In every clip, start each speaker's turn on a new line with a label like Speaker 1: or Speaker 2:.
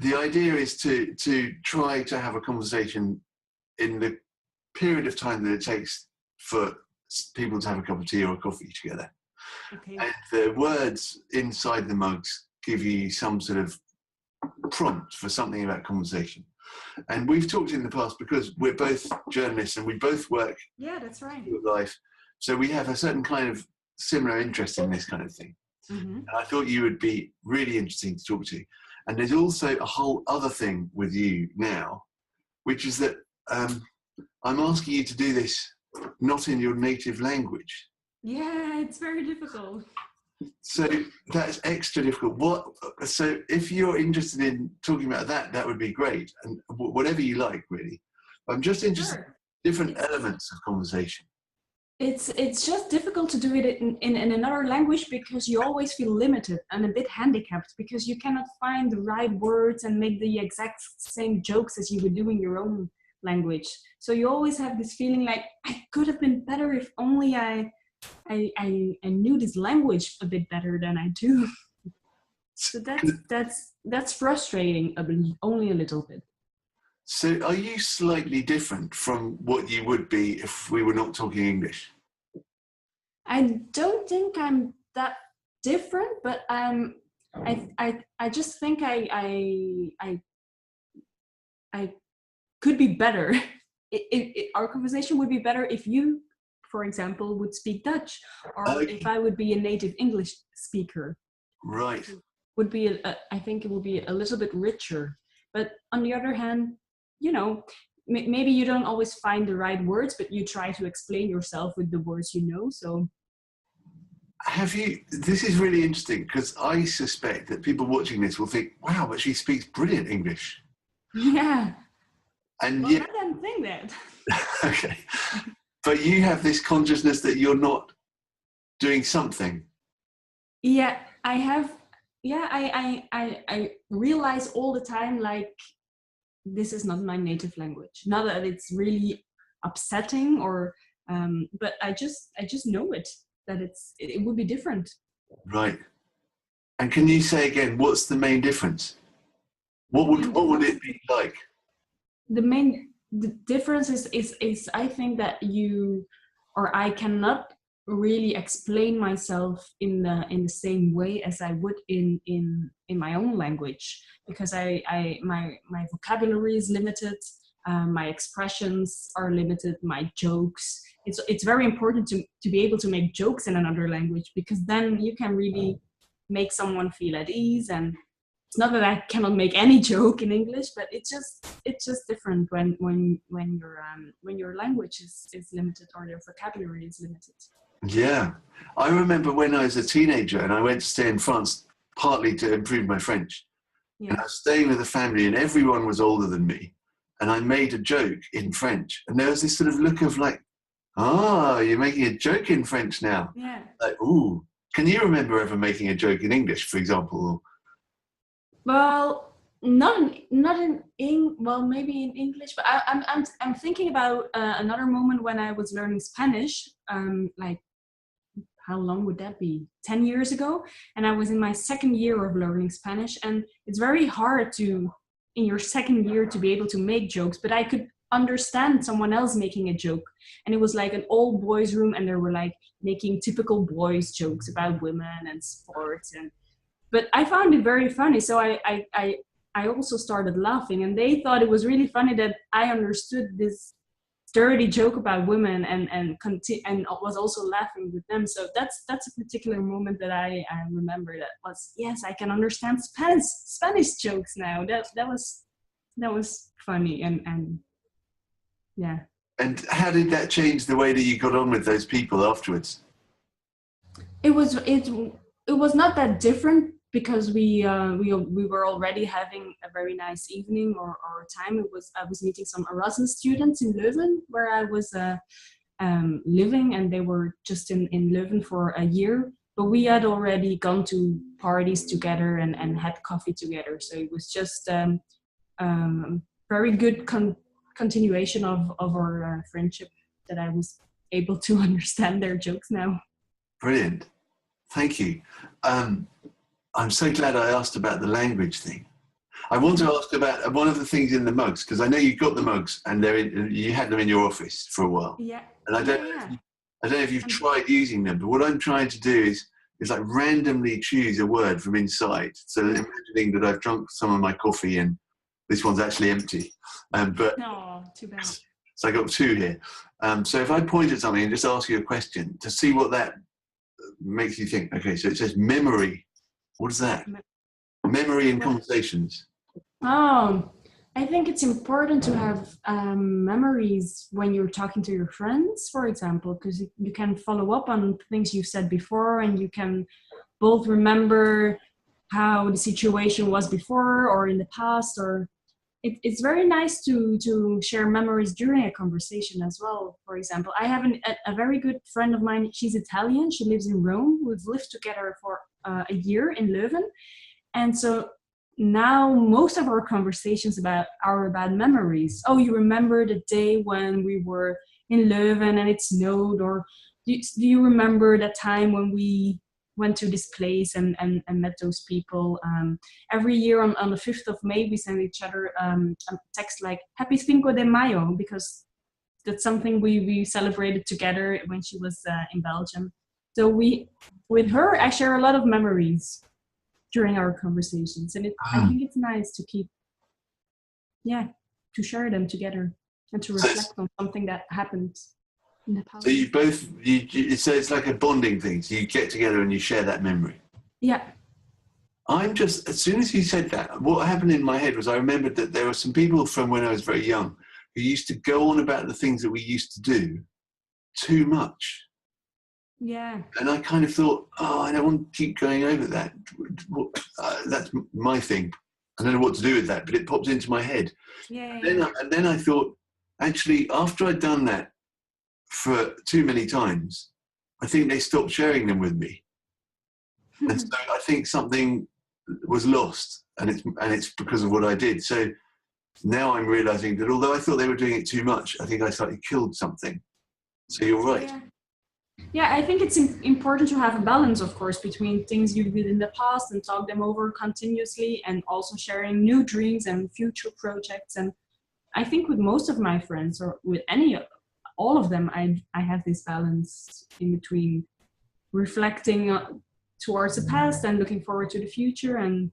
Speaker 1: the idea is to try to have a conversation in the period of time that it takes for people to have a cup of tea or a coffee together.
Speaker 2: Okay.
Speaker 1: And the words inside the mugs give you some sort of prompt for something about conversation. And we've talked in the past because we're both journalists and we both work.
Speaker 2: Yeah, that's right.
Speaker 1: Life. So we have a certain kind of similar interest in this kind of thing.
Speaker 2: Mm-hmm.
Speaker 1: And I thought you would be really interesting to talk to. And there's also a whole other thing with you now, which is that I'm asking you to do this not in your native language.
Speaker 2: Yeah, it's very difficult.
Speaker 1: So that's extra difficult. So if you're interested in talking about that, that would be great. And whatever you like, really. I'm just interested in different elements of conversation.
Speaker 2: It's just difficult to do it in another language because you always feel limited and a bit handicapped because you cannot find the right words and make the exact same jokes as you would do in your own language. So you always have this feeling like, I could have been better if only I knew this language a bit better than I do. So that's frustrating, only a little bit.
Speaker 1: So are you slightly different from what you would be if we were not talking English?
Speaker 2: I don't think I'm that different, but I just think I could be better. Our conversation would be better if you, for example, would speak Dutch, or if I would be a native English speaker.
Speaker 1: Right.
Speaker 2: Would be I think it would be a little bit richer. But on the other hand, you know, maybe you don't always find the right words, but you try to explain yourself with the words you know. So
Speaker 1: this is really interesting because I suspect that people watching this will think, wow, but she speaks brilliant English.
Speaker 2: Yeah.
Speaker 1: And
Speaker 2: well, I don't think that.
Speaker 1: Okay. But you have this consciousness that you're not doing something.
Speaker 2: Yeah, I have. Yeah, I realize all the time, like, this is not my native language. Not that it's really upsetting or, but I just know it, that it would be different.
Speaker 1: Right. And can you say again, what's the main difference? What would it be like? The difference is I think that I cannot really explain myself in the same way as I would in my own language, because my vocabulary is limited, my expressions are limited, my jokes. It's very important to be able to make jokes in another language, because then you can really make someone feel at ease. And it's not that I cannot make any joke in English, but it's just different when your language is limited or your vocabulary is limited. Yeah, I remember when I was a teenager and I went to stay in France partly to improve my French. Yeah. And I was staying with a family and everyone was older than me, and I made a joke in French, and there was this sort of look of like, you're making a joke in French now.
Speaker 2: Yeah.
Speaker 1: Like, ooh. Can you remember ever making a joke in English, for example?
Speaker 2: Well, maybe in English, but I'm thinking about another moment when I was learning Spanish. Like, how long would that be? 10 years ago, and I was in my second year of learning Spanish, and it's very hard in your second year to be able to make jokes. But I could understand someone else making a joke, and it was like an all boys room, and they were like making typical boys jokes about women and sports, but I found it very funny, so I also started laughing, and they thought it was really funny that I understood this dirty joke about women and was also laughing with them. So that's a particular moment that I remember, that was, yes, I can understand Spanish jokes now. That was funny, and yeah.
Speaker 1: And how did that change the way that you got on with those people afterwards? It
Speaker 2: was not that different, because we were already having a very nice evening or time. I was meeting some Erasmus students in Leuven, where I was living, and they were just in Leuven for a year. But we had already gone to parties together and had coffee together. So it was just very good continuation of our friendship, that I was able to understand their jokes now.
Speaker 1: Brilliant. Thank you. I'm so glad I asked about the language thing, I want to ask about one of the things in the mugs, because I know you've got the mugs and you had them in your office for a while.
Speaker 2: Yeah.
Speaker 1: And I don't know if you've tried using them, but what I'm trying to do is like randomly choose a word from inside. So imagining that I've drunk some of my coffee and this one's actually empty. But
Speaker 2: no, too bad.
Speaker 1: So I got two here. So if I point at something and just ask you a question to see what that makes you think. Okay, so it says memory. What is that? Memory in conversations.
Speaker 2: Oh, I think it's important to have memories when you're talking to your friends, for example, because you can follow up on things you've said before, and you can both remember how the situation was before or in the past, or it's very nice to share memories during a conversation as well. For example, I have a very good friend of mine. She's Italian. She lives in Rome. We've lived together for a year in Leuven. And so now most of our conversations are about memories. Oh, you remember the day when we were in Leuven and it snowed? Or do you remember that time when we went to this place and met those people? Every year on the 5th of May, we send each other a text like Happy Cinco de Mayo, because that's something we celebrated together when she was in Belgium. So with her, I share a lot of memories during our conversations, and I think it's nice to to share them together and to reflect on something that happened in the past.
Speaker 1: So so it's like a bonding thing. So you get together and you share that memory.
Speaker 2: Yeah.
Speaker 1: As soon as you said that, what happened in my head was I remembered that there were some people from when I was very young who used to go on about the things that we used to do too much.
Speaker 2: Yeah.
Speaker 1: And I kind of thought, I don't want to keep going over that. That's my thing. I don't know what to do with that, but it popped into my head.
Speaker 2: Yeah.
Speaker 1: And then I thought, actually, after I'd done that for too many times, I think they stopped sharing them with me. And so I think something was lost, and it's because of what I did. So now I'm realizing that although I thought they were doing it too much, I think I slightly killed something. So you're right.
Speaker 2: Yeah, I think it's important to have a balance, of course, between things you did in the past and talk them over continuously, and also sharing new dreams and future projects. And I think with most of my friends, or with all of them, I have this balance in between reflecting towards the past and looking forward to the future. And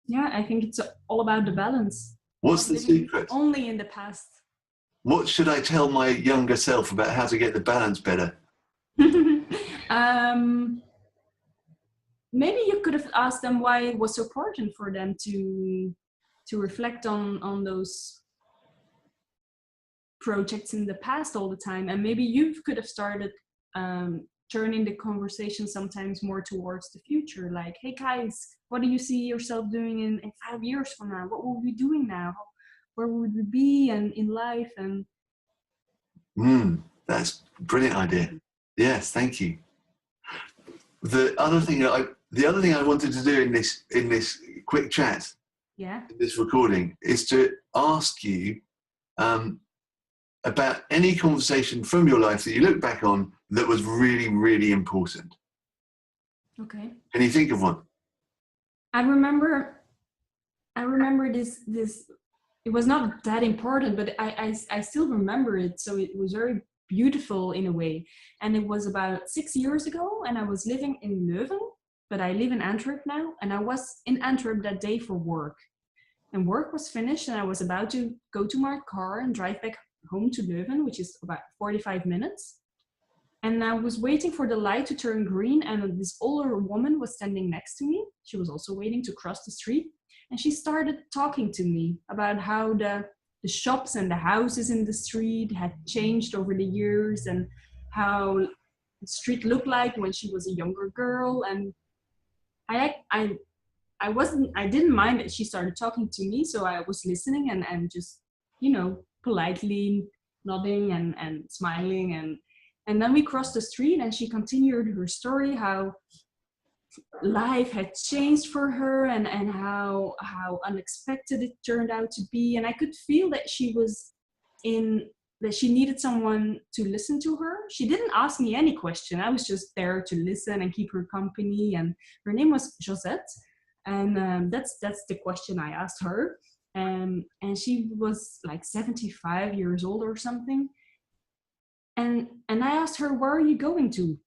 Speaker 2: yeah, I think it's all about the balance.
Speaker 1: What's the secret?
Speaker 2: Only in the past.
Speaker 1: What should I tell my younger self about how to get the balance better?
Speaker 2: Maybe you could have asked them why it was so important for them to reflect on those projects in the past all the time, and maybe you could have started turning the conversation sometimes more towards the future, like, hey guys, what do you see yourself doing in 5 years from now? What will we be doing now? Where would we be and in life? And
Speaker 1: that's a brilliant idea. Yes, thank you. The other thing I wanted to do in this quick chat, in this recording, is to ask you about any conversation from your life that you look back on that was really, really important.
Speaker 2: Okay.
Speaker 1: Can you think of one?
Speaker 2: I remember this. It was not that important, but I still remember it. So it was very beautiful in a way. And it was about 6 years ago, and I was living in Leuven, but I live in Antwerp now. And I was in Antwerp that day for work. And work was finished, and I was about to go to my car and drive back home to Leuven, which is about 45 minutes. And I was waiting for the light to turn green, and this older woman was standing next to me. She was also waiting to cross the street. And she started talking to me about how the shops and the houses in the street had changed over the years, and how the street looked like when she was a younger girl. And I didn't mind that she started talking to me, so I was listening and just, politely nodding and smiling, and then we crossed the street, and she continued her story, how life had changed for her, and how unexpected it turned out to be. And I could feel that she needed someone to listen to her. She didn't ask me any question. I was just there to listen and keep her company. And her name was Josette. And that's the question I asked her. And she was like 75 years old or something. And I asked her, where are you going to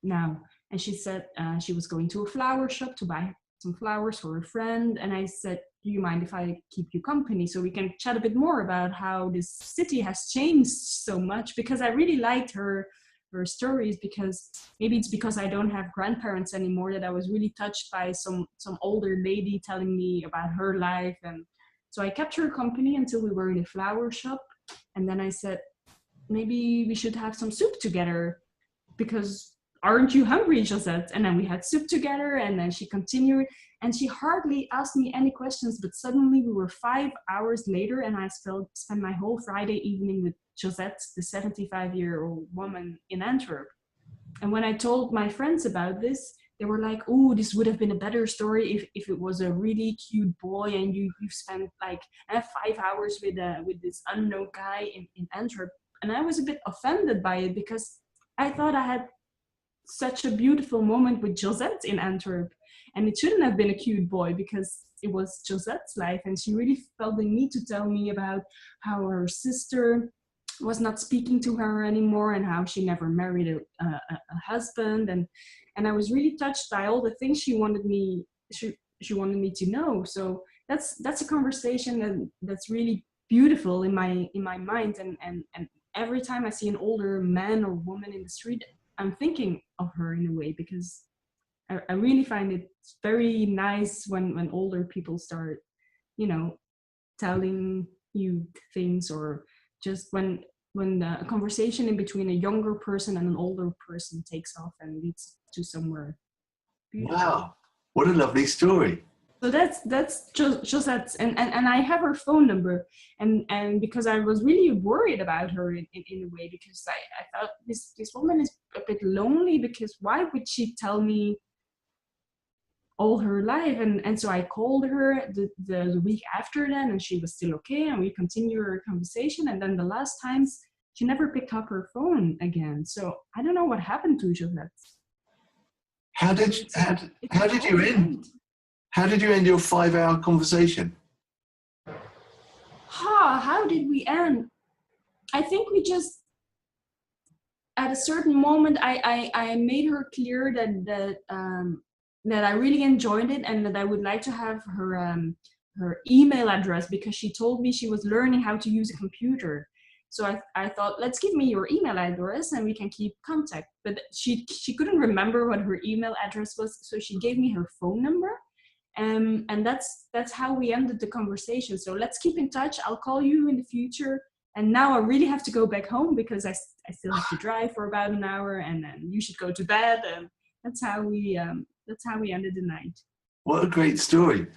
Speaker 2: now? And she said she was going to a flower shop to buy some flowers for a friend. And I said, do you mind if I keep you company so we can chat a bit more about how this city has changed so much? Because I really liked her stories, because maybe it's because I don't have grandparents anymore, that I was really touched by some older lady telling me about her life. And so I kept her company until we were in a flower shop. And then I said, maybe we should have some soup together, because aren't you hungry, Josette? And then we had soup together, and then she continued, and she hardly asked me any questions, but suddenly we were 5 hours later, and I spent my whole Friday evening with Josette, the 75-year-old woman in Antwerp. And when I told my friends about this, they were like, oh, this would have been a better story if it was a really cute boy and you've spent like 5 hours with this unknown guy in Antwerp. And I was a bit offended by it, because I thought I had such a beautiful moment with Josette in Antwerp, and it shouldn't have been a cute boy, because it was Josette's life, and she really felt the need to tell me about how her sister was not speaking to her anymore, and how she never married a husband, and I was really touched by all the things she wanted me to know. So that's a conversation that's really beautiful in my mind, and every time I see an older man or woman in the street, I'm thinking of her in a way, because I really find it very nice when older people start, telling you things, or just when a conversation in between a younger person and an older person takes off and leads to somewhere beautiful.
Speaker 1: Wow, what a lovely story.
Speaker 2: So that's Josette, and I have her phone number, and because I was really worried about her in a way, because I thought this woman is a bit lonely, because why would she tell me all her life? And so I called her the week after then, and she was still okay, and we continued our conversation. And then the last times she never picked up her phone again. So I don't know what happened to Josette.
Speaker 1: How did you end? How did you end your 5-hour conversation?
Speaker 2: How did we end? I think we just, at a certain moment, I made her clear that I really enjoyed it, and that I would like to have her email address, because she told me she was learning how to use a computer. So I thought, let's give me your email address and we can keep contact. But she couldn't remember what her email address was, so she gave me her phone number. And that's how we ended the conversation. So let's keep in touch. I'll call you in the future. And now I really have to go back home, because I still have to drive for about an hour, and then you should go to bed. And that's how we ended the night.
Speaker 1: What a great story.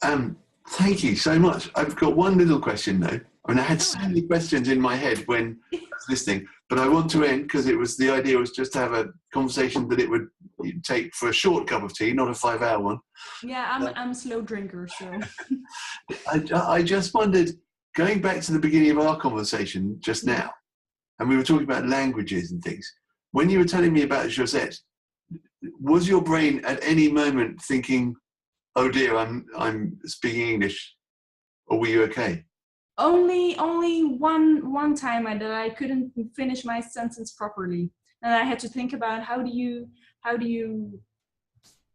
Speaker 1: Thank you so much. I've got one little question though. I mean, I had so many questions in my head when I was listening, but I want to end, because the idea was just to have a conversation that it would take for a short cup of tea, not a 5-hour one.
Speaker 2: Yeah, I'm a slow drinker, so.
Speaker 1: I just wondered, going back to the beginning of our conversation just now, and we were talking about languages and things, when you were telling me about Josette, was your brain at any moment thinking, oh dear, I'm speaking English, or were you okay?
Speaker 2: Only one time that I couldn't finish my sentence properly, and I had to think about how do you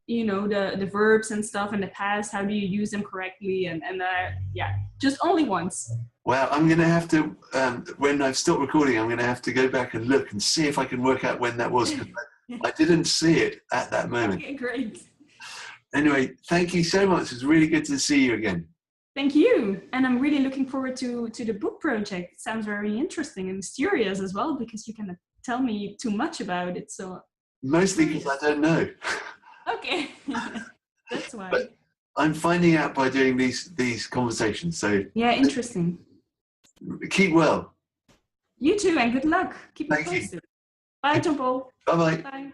Speaker 2: the verbs and stuff in the past, how do you use them correctly, and just only once.
Speaker 1: Well, I'm going to have to, when I've stopped recording, I'm going to have to go back and look and see if I can work out when that was, because I didn't see it at that moment.
Speaker 2: Okay, great.
Speaker 1: Anyway, thank you so much. It's really good to see you again.
Speaker 2: Thank you. And I'm really looking forward to the book project. It sounds very interesting and mysterious as well, because you cannot tell me too much about it. So
Speaker 1: mostly because I don't know.
Speaker 2: Okay. That's why.
Speaker 1: But I'm finding out by doing these conversations. So yeah,
Speaker 2: interesting.
Speaker 1: Keep well.
Speaker 2: You too, and good luck. Keep me posted. Bye, John Paul.
Speaker 1: Bye-bye.
Speaker 2: Bye.